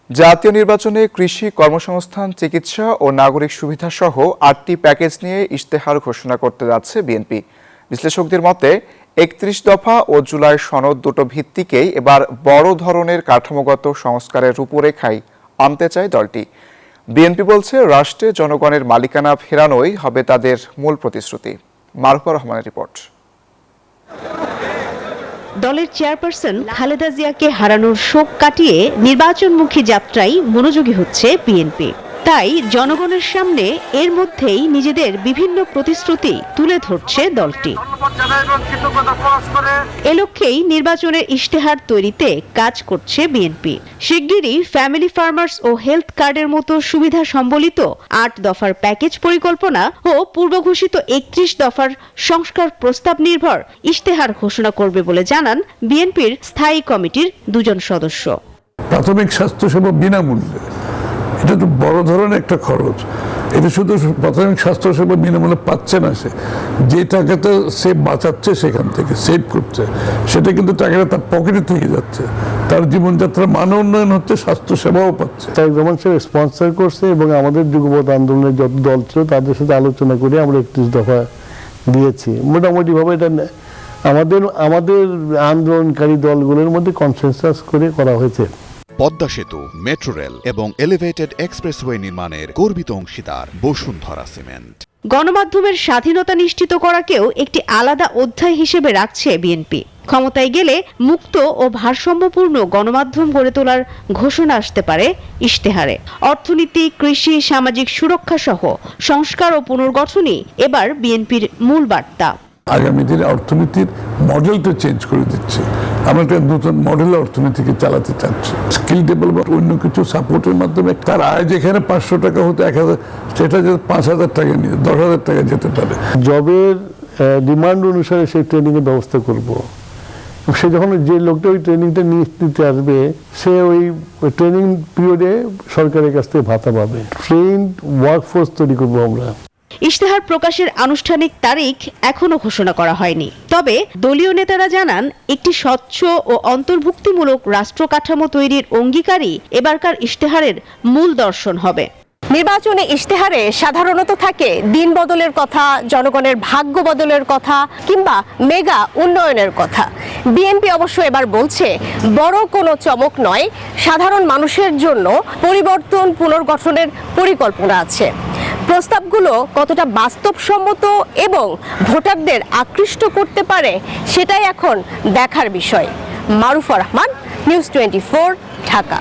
জাতীয় নির্বাচনে কৃষি, কর্মসংস্থান, চিকিৎসা ও নাগরিক সুবিধা সহ ৮টি প্যাকেজ নিয়ে ইশতেহার ঘোষণা করতে যাচ্ছে বিএনপি। বিশ্লেষকদের মতে ৩১ দফা ও জুলাই সনদ দুটো ভিত্তিকেই এবার বড় ধরনের কাঠামোগত সংস্কারের রূপরেখায় আনতে চায় দলটি। বিএনপি বলছে, রাষ্ট্রে জনগণের মালিকানা ফেরানোই হবে তাদের মূল প্রতিশ্রুতি। মারুফা রহমানের রিপোর্ট। দলের চেয়ারপারসন খালেদা জিয়াকে হারানোর শোক কাটিয়ে নির্বাচনমুখী যাত্রায় মনোযোগী হচ্ছে বিএনপি। তাই জনগণের সামনে এর মধ্যেই নিজেদের বিভিন্ন প্রতিশ্রুতি তুলে ধরছে দলটি। এ লক্ষ্যেই নির্বাচনের ইশতেহার তৈরিতে কাজ করছে বিএনপি। শিগগিরই ফ্যামিলি ফার্মার্স ও হেলথ কার্ডের মতো সুবিধা সম্বলিত ৮ দফার প্যাকেজ পরিকল্পনা ও পূর্বঘোষিত ৩১ দফার সংস্কার প্রস্তাব নির্ভর ইশতেহার ঘোষণা করবে বলে জানান বিএনপির স্থায়ী কমিটির ২ জন সদস্য। প্রাথমিক স্বাস্থ্যসেবা বিনামূল্যে, এটা তো বড় ধরনের একটা খরচ। এটা শুধু প্রাথমিক স্বাস্থ্যসেবা বিনামূল্যে পাচ্ছে না, সে যে টাকাটা সে বাঁচাচ্ছে সেখান থেকে সেভ করছে, সেটা কিন্তু টাকাটা তার পকেটে থেকে যাচ্ছে। তার জীবনযাত্রার মান উন্নয়ন হচ্ছে, স্বাস্থ্যসেবাও পাচ্ছে। তাই যেমন সে স্পন্সর করছে এবং আমাদের যুগপৎ আন্দোলনের যত দল ছিল তাদের সাথে আলোচনা করে আমরা ৩১ দফা দিয়েছি। মোটামুটি ভাবে এটা আমাদের আন্দোলনকারী দলগুলোর মধ্যে কনসেনসাস করে করা হয়েছে। পদ্মা সেতু, মেট্রো রেল এবং এলিভেটেড এক্সপ্রেসওয়ে নির্মাণের গর্বিত অংশীদার বসুন্ধরা সিমেন্ট। গণমাধ্যমের স্বাধীনতা নিশ্চিত করাকেও একটি আলাদা অধ্যায় হিসেবে রাখছে বিএনপি। ক্ষমতায় গেলে মুক্ত ও ভারসাম্যপূর্ণ গণমাধ্যম গড়ে তোলার ঘোষণা আসতে পারে ইশতেহারে। অর্থনীতি, কৃষি, সামাজিক সুরক্ষা সহ সংস্কার ও পুনর্গঠনই এবার বিএনপির মূল বার্তা। আগামী দিনে অর্থনীতির মডেলটা চেঞ্জ করে দিচ্ছে। আমরা একটা নতুন মডেল অর্থনীতিকে চালাতে চাচ্ছি। স্কিল ডেভেলপমেন্ট, অন্য কিছু সাপোর্টের মাধ্যমে তার আয় যেখানে ৫০০ টাকা হতো ১০০০, সেটা যদি ৫০০০ টাকা নিয়ে ১০০০০ টাকা যেতে পারে। জবের ডিমান্ড অনুসারে সেই ট্রেনিংয়ের ব্যবস্থা করব। সে যখন যে লোকটা ওই ট্রেনিংটা নিতে আসবে, সে ওই ট্রেনিং পিরিয়ডে সরকারের কাছ থেকে ভাতা পাবে। ট্রেন্ড ওয়ার্কফোর্স তৈরি করবো আমরা। ইশতেহার প্রকাশের আনুষ্ঠানিক তারিখ এখনো ঘোষণা করা হয়নি। তবে দলীয় নেতারা জানান, একটি স্বচ্ছ ও অন্তর্ভুক্তিমূলক রাষ্ট্র কাঠামো তৈরির অঙ্গীকারই এবারকার ইশতেহারের মূল দর্শন হবে। নির্বাচনে ইশতেহারে সাধারণত থাকে দিন বদলের কথা, জনগণের ভাগ্য বদলের কথা কিংবা মেগা উন্নয়নের কথা। বিএনপি অবশ্য এবার বলছে, বড় কোনো চমক নয়, সাধারণ মানুষের জন্য পরিবর্তন, পুনর্গঠনের পরিকল্পনা আছে। প্রস্তাবগুলো কতটা বাস্তবসম্মত এবং ভোটারদের আকৃষ্ট করতে পারে, সেটাই এখন দেখার বিষয়। মারুফা রহমান, নিউজ 24, ঢাকা।